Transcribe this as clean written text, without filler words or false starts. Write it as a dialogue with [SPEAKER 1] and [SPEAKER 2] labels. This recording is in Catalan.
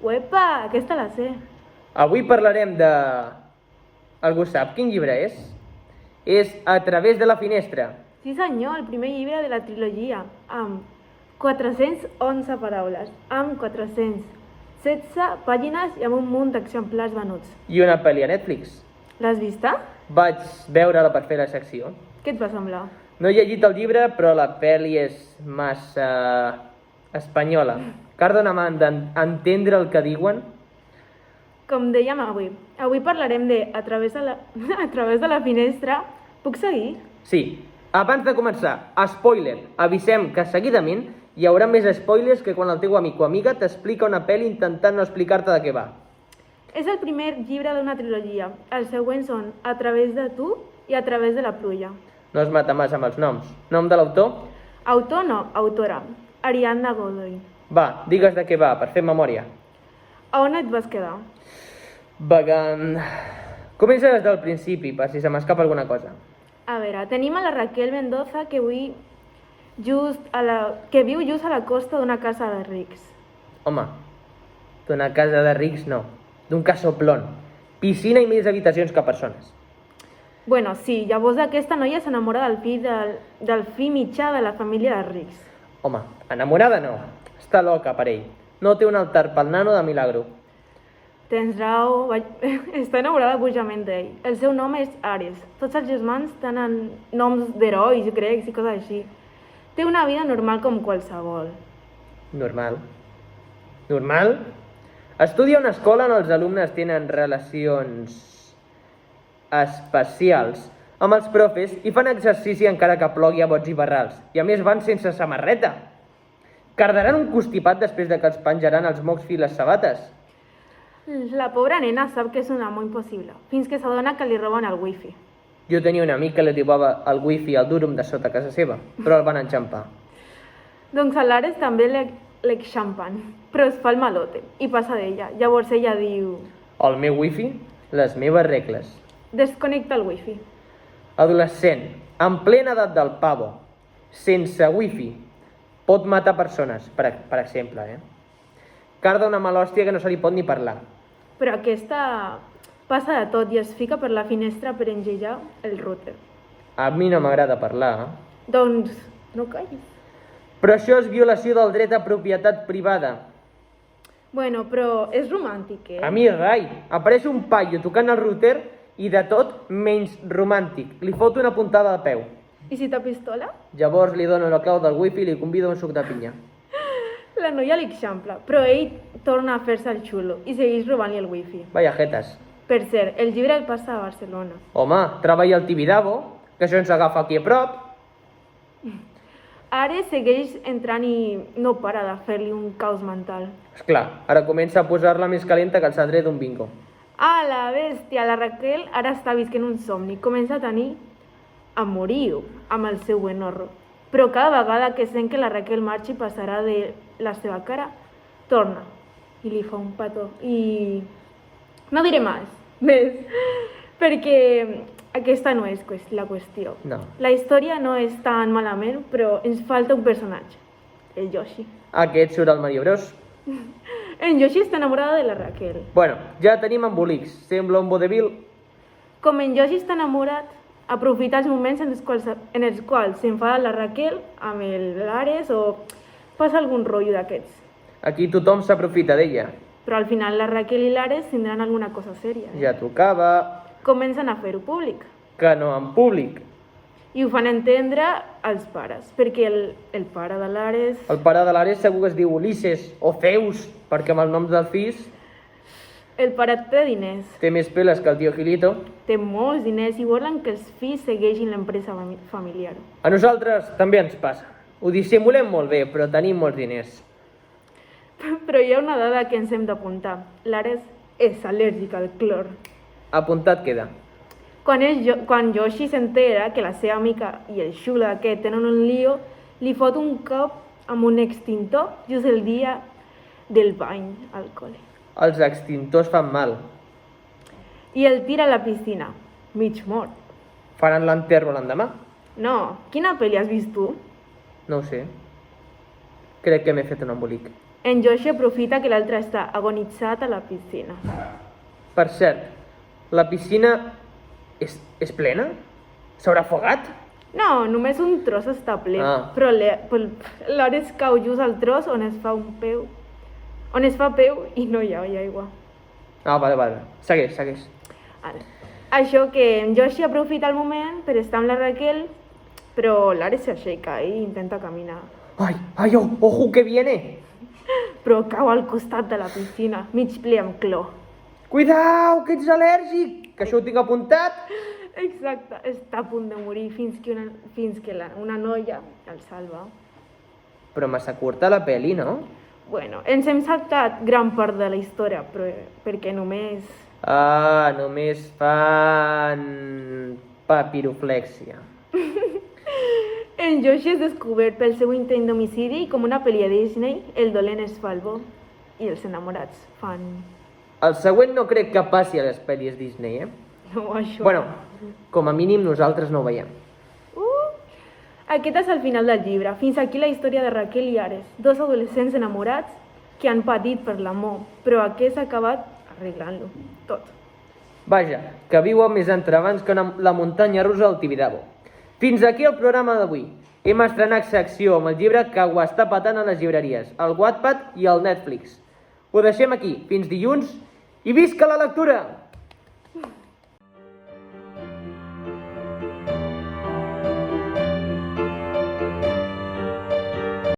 [SPEAKER 1] Uepa, aquesta la sé.
[SPEAKER 2] Avui parlarem de... Algú sap quin llibre és? És A través de la finestra.
[SPEAKER 1] Sí senyor, el primer llibre de la trilogia, amb 411 paraules, amb 416 pàgines i amb un munt d'exemplars venuts.
[SPEAKER 2] I una pel·li a Netflix.
[SPEAKER 1] L'has vista?
[SPEAKER 2] Vaig veure-la per fer la secció.
[SPEAKER 1] Què et va semblar?
[SPEAKER 2] No he llegit el llibre, però la pel·li és massa... espanyola. Cardona m'han d'entendre el que diuen.
[SPEAKER 1] Com dèiem avui parlarem de a través de la finestra. Puc seguir?
[SPEAKER 2] Sí. Abans de començar, spoiler, avisem que seguidament hi haurà més spoilers que quan el teu amic o amiga t'explica una pel·li intentant no explicar-te de què va.
[SPEAKER 1] És el primer llibre d'una trilogia. Els següents són A través de tu i A través de la pluja.
[SPEAKER 2] No es mata massa amb els noms. Nom de l'autor?
[SPEAKER 1] Autor no, autora. Ariadna Godoy.
[SPEAKER 2] Va, digues de què va, per fer memòria.
[SPEAKER 1] A on et vas quedar?
[SPEAKER 2] Vagant... Comença des del principi, per si se m'escapa alguna cosa.
[SPEAKER 1] A veure, tenim a la Raquel Mendoza que viu just a la costa d'una casa de rics.
[SPEAKER 2] Home, d'una casa de rics no, d'un casoplón. Piscina i més habitacions que persones.
[SPEAKER 1] Bueno, sí, llavors aquesta noia s'enamora del fill mitjà de la família de rics.
[SPEAKER 2] Home, enamorada no, està loca per ell. No té un altar pel nano de milagro.
[SPEAKER 1] Tens raó, està enamorada bojament d'ell. El seu nom és Ares. Tots els germans tenen noms d'herois grecs i coses així. Té una vida normal com qualsevol.
[SPEAKER 2] Normal. Normal? Estudia a una escola on els alumnes tenen relacions especials amb els profes i fan exercici encara que plogui a bots i barrals. I a més van sense samarreta. Cardaran un constipat després de que els penjaran els mocs i les sabates.
[SPEAKER 1] La pobra nena sap que és un amo impossible, fins que s'adona que li roben el wifi.
[SPEAKER 2] Jo tenia un amic que li robava el wifi al durum de sota casa seva, però el van enxampar.
[SPEAKER 1] Doncs a l'Ares també l'exampen, però es fa el malote i passa d'ella. Llavors ella diu...
[SPEAKER 2] El meu wifi, les meves regles.
[SPEAKER 1] Desconnecta el wifi.
[SPEAKER 2] Adolescent, en plena edat del pavo, sense wifi, pot matar persones, per exemple, Carda una malòstia que no se li pot ni parlar.
[SPEAKER 1] Però aquesta passa de tot i es fica per la finestra per engegar el router.
[SPEAKER 2] A mi no m'agrada parlar.
[SPEAKER 1] Doncs no callis.
[SPEAKER 2] Però això és violació del dret a propietat privada.
[SPEAKER 1] Bueno, però és romàntic,
[SPEAKER 2] A mi rai, apareix un paio tocant el router i de tot menys romàntic. Li fot una puntada de peu.
[SPEAKER 1] I si t'apistola?
[SPEAKER 2] Llavors li dono la clau del wifi i li convido un suc de pinya.
[SPEAKER 1] La noia l'exampla, però ell torna a fer-se el xulo i segueix robant-li el wifi.
[SPEAKER 2] Vaya jetes.
[SPEAKER 1] Per cert, el llibre el passa a Barcelona.
[SPEAKER 2] Home, treballa al Tibidabo, que això ens agafa aquí a prop.
[SPEAKER 1] Ara segueix entrant i no para de fer-li un caos mental.
[SPEAKER 2] Esclar, ara comença a posar-la més calenta que el cendrer d'un bingo.
[SPEAKER 1] Ah, la bèstia, la Raquel ara està visquent un somni. Comença a tenir amorío amb el seu enorro. Però cada vegada que sent que la Raquel marxi passarà de la seva cara, torna i li fa un petó. I no diré més, perquè aquesta no és la qüestió.
[SPEAKER 2] No.
[SPEAKER 1] La història no és tan malament, però ens falta un personatge, el Yoshi.
[SPEAKER 2] Aquest surt al Mario Bros.
[SPEAKER 1] En Yoshi està enamorada de la Raquel.
[SPEAKER 2] Bueno, ja tenim embolics. Sembla un vodevil.
[SPEAKER 1] Com en Yoshi està enamorat, aprofita els moments en els quals s'enfada la Raquel amb l'Ares o passa algun rotllo d'aquests.
[SPEAKER 2] Aquí tothom s'aprofita d'ella.
[SPEAKER 1] Però al final la Raquel i l'Ares tindran alguna cosa sèria.
[SPEAKER 2] Ja tocava...
[SPEAKER 1] Comencen a fer-ho públic.
[SPEAKER 2] Que no en públic.
[SPEAKER 1] I ho fan entendre als pares, perquè el pare de l'Ares...
[SPEAKER 2] El pare de l'Ares segur que es diu Ulisses o Zeus, perquè amb els noms dels fills
[SPEAKER 1] El pare té diners,
[SPEAKER 2] té més peles que el tio Gilito.
[SPEAKER 1] té molts diners i volen que els fills segueixin l'empresa familiar.
[SPEAKER 2] A nosaltres també ens passa. Ho dissimulem molt bé, però tenim molts diners.
[SPEAKER 1] Però hi ha una dada que ens hem d'apuntar. L'Ares és al·lèrgic al clor.
[SPEAKER 2] Apuntat queda.
[SPEAKER 1] Quan Yoshi s'entera que la seva amica i el xula aquest tenen un lío, li fot un cop amb un extintor just el dia del bany al col·le.
[SPEAKER 2] Els extintors fan mal.
[SPEAKER 1] I el tira a la piscina, mig mort.
[SPEAKER 2] Faran l'enterro l'endemà?
[SPEAKER 1] No, quina pel·li has vist tu?
[SPEAKER 2] No ho sé. Crec que m'he fet un embolic.
[SPEAKER 1] En Joshi aprofita que l'altre està agonitzat a la piscina.
[SPEAKER 2] Per cert, la piscina és plena? S'haurà afogat?
[SPEAKER 1] No, només un tros està ple, però l'hora es cau just al tros on es fa peu i no hi ha aigua.
[SPEAKER 2] Vale. Segueix.
[SPEAKER 1] Vale. Això que en Joshi aprofita el moment per estar amb la Raquel, però l'Ares s'aixeca i intenta caminar.
[SPEAKER 2] Ai, ojo que viene!
[SPEAKER 1] Però cau al costat de la piscina, mig ple amb clor.
[SPEAKER 2] Cuidao, que ets al·lèrgic, que això ho tinc apuntat.
[SPEAKER 1] Exacte, està a punt de morir fins que una noia el salva.
[SPEAKER 2] Però massa curta la peli, no?
[SPEAKER 1] Bueno, ens hem saltat gran part de la història, però perquè només...
[SPEAKER 2] Només fan papiroflèxia.
[SPEAKER 1] En Joshi és descobert pel seu intent d'homicidi i com una pel·li a Disney, el dolent es fa el bo i els enamorats fan...
[SPEAKER 2] El següent no crec que passi a les pel·lis Disney,
[SPEAKER 1] No, això...
[SPEAKER 2] Bueno, com a mínim nosaltres no ho veiem.
[SPEAKER 1] Aquest és el final del llibre. Fins aquí la història de Raquel i Ares, dos adolescents enamorats que han patit per l'amor, però aquest ha acabat arreglant-lo tot.
[SPEAKER 2] Vaja, que viu més entrebancs que la muntanya russa del Tibidabo. Fins aquí el programa d'avui. Hem estrenat secció amb el llibre que ho està patant a les llibreries, al Wattpad i al Netflix. Ho deixem aquí. Fins dilluns i visca la lectura!